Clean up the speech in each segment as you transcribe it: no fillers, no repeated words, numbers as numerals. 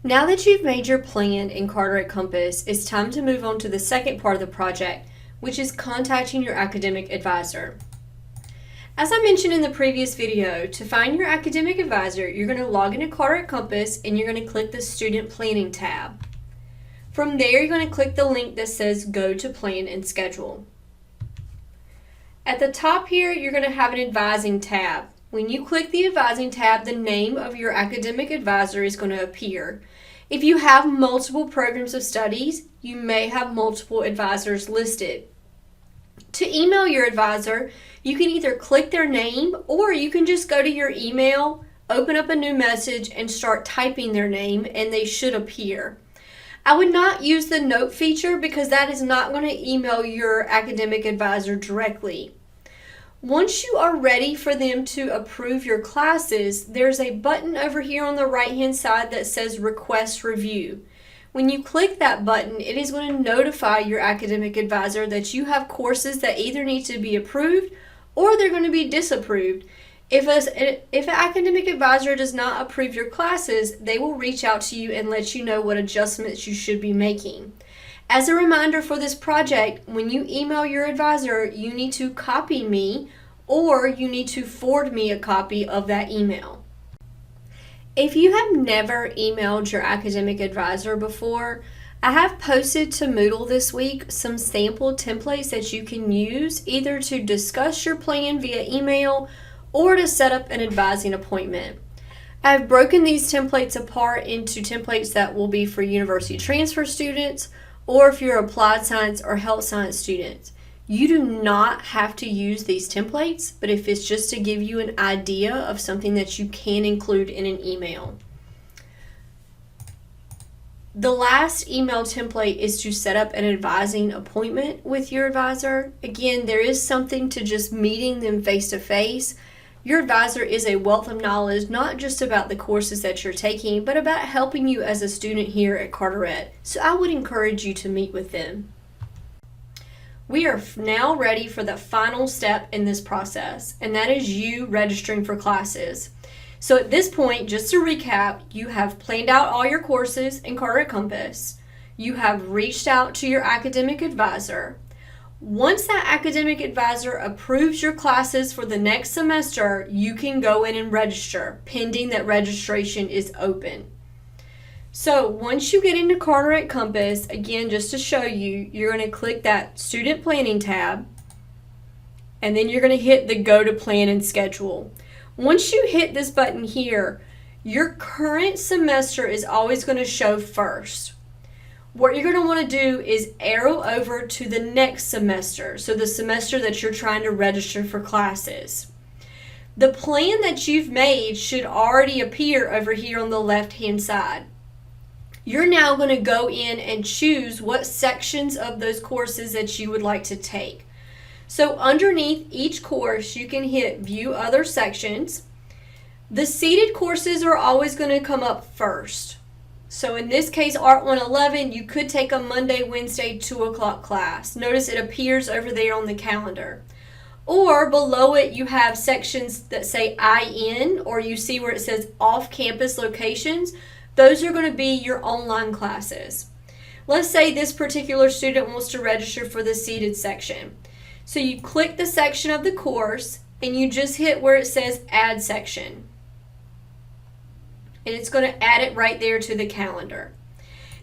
Now that you've made your plan in Carteret Compass, it's time to move on to the second part of the project, which is contacting your academic advisor. As I mentioned in the previous video, to find your academic advisor, you're going to log into Carteret Compass and you're going to click the Student Planning tab. From there, you're going to click the link that says Go to Plan and Schedule. At the top here, you're going to have an Advising tab. When you click the Advising tab, the name of your academic advisor is going to appear. If you have multiple programs of studies, you may have multiple advisors listed. To email your advisor, you can either click their name or you can just go to your email, open up a new message, and start typing their name, and they should appear. I would not use the note feature because that is not going to email your academic advisor directly. Once you are ready for them to approve your classes, there's a button over here on the right-hand side that says Request Review. When you click that button, it is going to notify your academic advisor that you have courses that either need to be approved or they're going to be disapproved. If an academic advisor does not approve your classes, they will reach out to you and let you know what adjustments you should be making. As a reminder for this project, when you email your advisor, you need to copy me or you need to forward me a copy of that email. If you have never emailed your academic advisor before, I have posted to Moodle this week some sample templates that you can use either to discuss your plan via email or to set up an advising appointment. I've broken these templates apart into templates that will be for university transfer students or if you're applied science or health science students. You do not have to use these templates, but if it's just to give you an idea of something that you can include in an email. The last email template is to set up an advising appointment with your advisor. Again, there is something to just meeting them face to face. Your advisor is a wealth of knowledge, not just about the courses that you're taking, but about helping you as a student here at Carteret. So I would encourage you to meet with them. We are now ready for the final step in this process, and that is you registering for classes. So at this point, just to recap, you have planned out all your courses in Carteret Compass. You have reached out to your academic advisor. Once that academic advisor approves your classes for the next semester, you can go in and register, pending that registration is open. So once you get into Carteret Compass, again, just to show you, you're going to click that Student Planning tab, and then you're going to hit the Go to Plan and Schedule. Once you hit this button here, your current semester is always going to show first. What you're going to want to do is arrow over to the next semester, so the semester that you're trying to register for classes. The plan that you've made should already appear over here on the left-hand side. You're now going to go in and choose what sections of those courses that you would like to take. So underneath each course, you can hit View Other Sections. The seated courses are always going to come up first. So in this case, Art 111, you could take a Monday, Wednesday, 2 o'clock class. Notice it appears over there on the calendar. Or below it, you have sections that say IN, or you see where it says off-campus locations. Those are going to be your online classes. Let's say this particular student wants to register for the seated section. So you click the section of the course, and you just hit where it says Add Section. And it's going to add it right there to the calendar.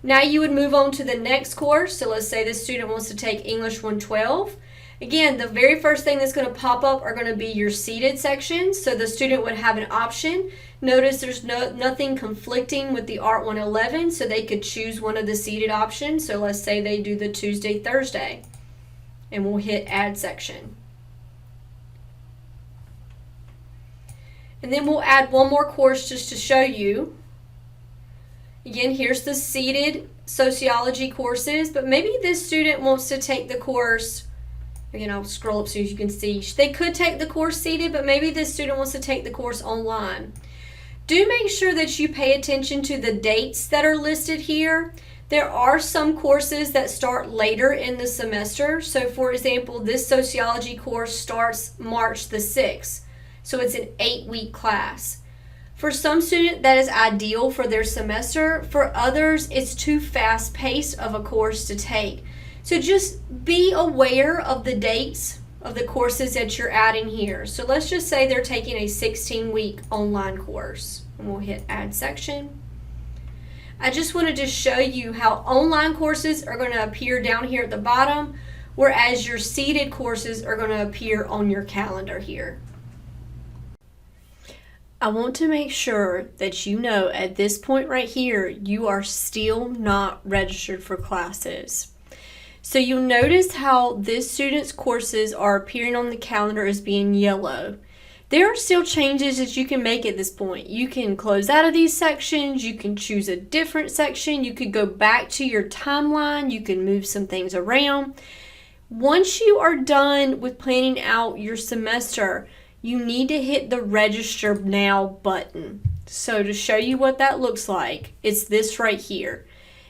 Now you would move on to the next course. So let's say this student wants to take English 112. Again, the very first thing that's going to pop up are going to be your seated sections. So the student would have an option. Notice there's nothing conflicting with the Art 111, so they could choose one of the seated options. So let's say they do the Tuesday, Thursday. And we'll hit Add Section. And then we'll add one more course just to show you. Again, here's the seated sociology courses, but maybe this student wants to take the course, again, I'll scroll up so you can see. They could take the course seated, but maybe this student wants to take the course online. Do make sure that you pay attention to the dates that are listed here. There are some courses that start later in the semester. So for example, this sociology course starts March the 6th. So it's an 8-week class. For some students, that is ideal for their semester. For others, it's too fast-paced of a course to take. So just be aware of the dates of the courses that you're adding here. So let's just say they're taking a 16-week online course. And we'll hit Add Section. I just wanted to show you how online courses are going to appear down here at the bottom, whereas your seated courses are going to appear on your calendar here. I want to make sure that you know at this point right here, you are still not registered for classes. So you'll notice how this student's courses are appearing on the calendar as being yellow. There are still changes that you can make at this point. You can close out of these sections, you can choose a different section, you could go back to your timeline, you can move some things around. Once you are done with planning out your semester, you need to hit the Register Now button. So to show you what that looks like, it's this right here.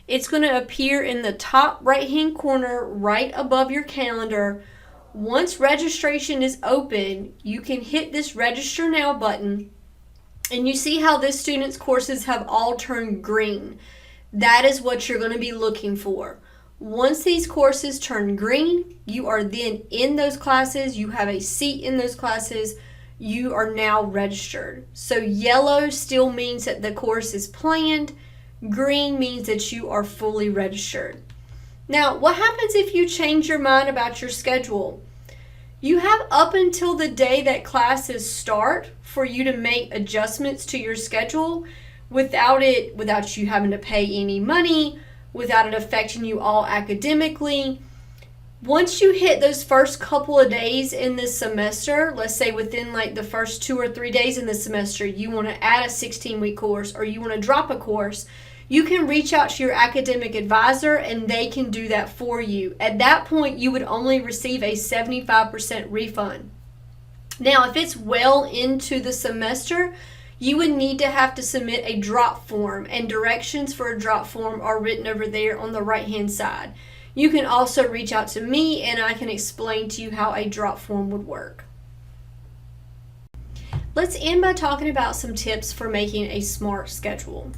It's going to appear in the top right-hand corner right above your calendar. Once registration is open, you can hit this Register Now button, and you see how this student's courses have all turned green. That is what you're going to be looking for. Once these courses turn green, you are then in those classes, you have a seat in those classes, you are now registered. So yellow still means that the course is planned, green means that you are fully registered. Now, what happens if you change your mind about your schedule? You have up until the day that classes start for you to make adjustments to your schedule without you having to pay any money, without it affecting you all academically. Once you hit those first couple of days in this semester, let's say within like the first 2 or 3 days in the semester, you want to add a 16-week course or you want to drop a course, you can reach out to your academic advisor and they can do that for you. At that point, you would only receive a 75% refund. Now, if it's well into the semester, you would need to have to submit a drop form, and directions for a drop form are written over there on the right-hand side. You can also reach out to me and I can explain to you how a drop form would work. Let's end by talking about some tips for making a smart schedule.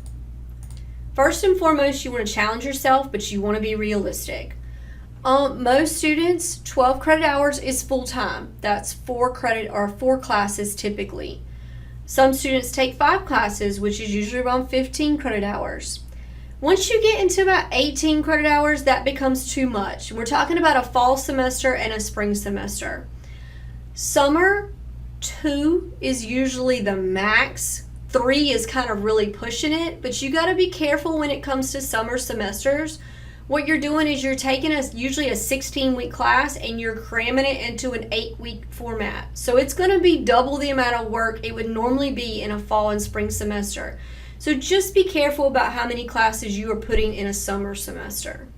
First and foremost, you want to challenge yourself, but you want to be realistic. Most students, 12 credit hours is full-time. That's 4 classes typically. Some students take 5 classes, which is usually around 15 credit hours. Once you get into about 18 credit hours, that becomes too much. We're talking about a fall semester and a spring semester. Summer, 2 is usually the max. 3 is kind of really pushing it, but you got to be careful when it comes to summer semesters. What you're doing is you're taking usually a 16-week class and you're cramming it into an 8-week format. So it's going to be double the amount of work it would normally be in a fall and spring semester. So just be careful about how many classes you are putting in a summer semester.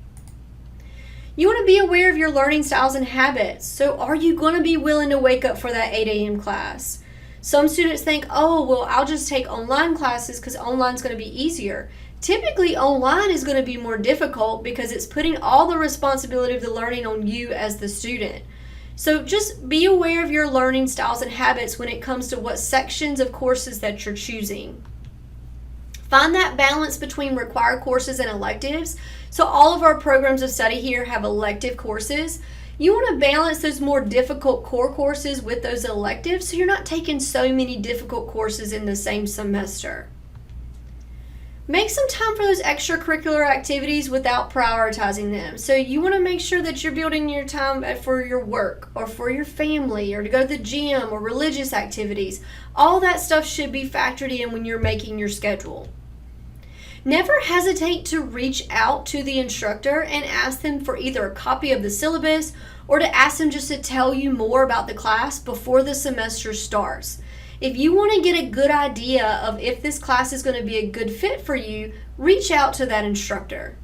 You want to be aware of your learning styles and habits. So are you going to be willing to wake up for that 8 a.m. class? Some students think, oh, well, I'll just take online classes because online is going to be easier. Typically, online is going to be more difficult because it's putting all the responsibility of the learning on you as the student. So just be aware of your learning styles and habits when it comes to what sections of courses that you're choosing. Find that balance between required courses and electives. So all of our programs of study here have elective courses. You want to balance those more difficult core courses with those electives so you're not taking so many difficult courses in the same semester. Make some time for those extracurricular activities without prioritizing them. So you want to make sure that you're building your time for your work or for your family or to go to the gym or religious activities. All that stuff should be factored in when you're making your schedule. Never hesitate to reach out to the instructor and ask them for either a copy of the syllabus or to ask them just to tell you more about the class before the semester starts. If you want to get a good idea of if this class is going to be a good fit for you, reach out to that instructor.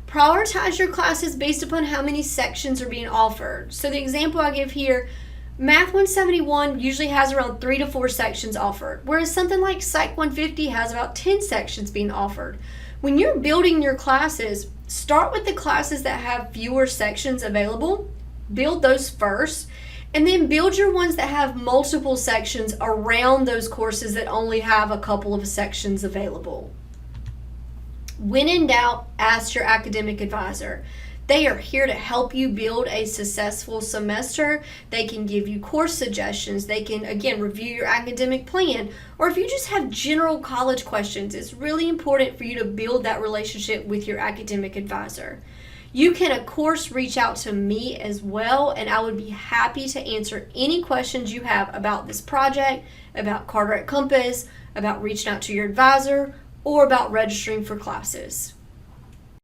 Prioritize your classes based upon how many sections are being offered. So the example I give here, Math 171 usually has around 3 to 4 sections offered, whereas something like Psych 150 has about 10 sections being offered. When you're building your classes, start with the classes that have fewer sections available, build those first, And then build your ones that have multiple sections around those courses that only have a couple of sections available. When in doubt, ask your academic advisor. They are here to help you build a successful semester. They can give you course suggestions. They can, again, review your academic plan. Or if you just have general college questions, it's really important for you to build that relationship with your academic advisor. You can, of course, reach out to me as well, and I would be happy to answer any questions you have about this project, about Carteret Compass, about reaching out to your advisor, or about registering for classes.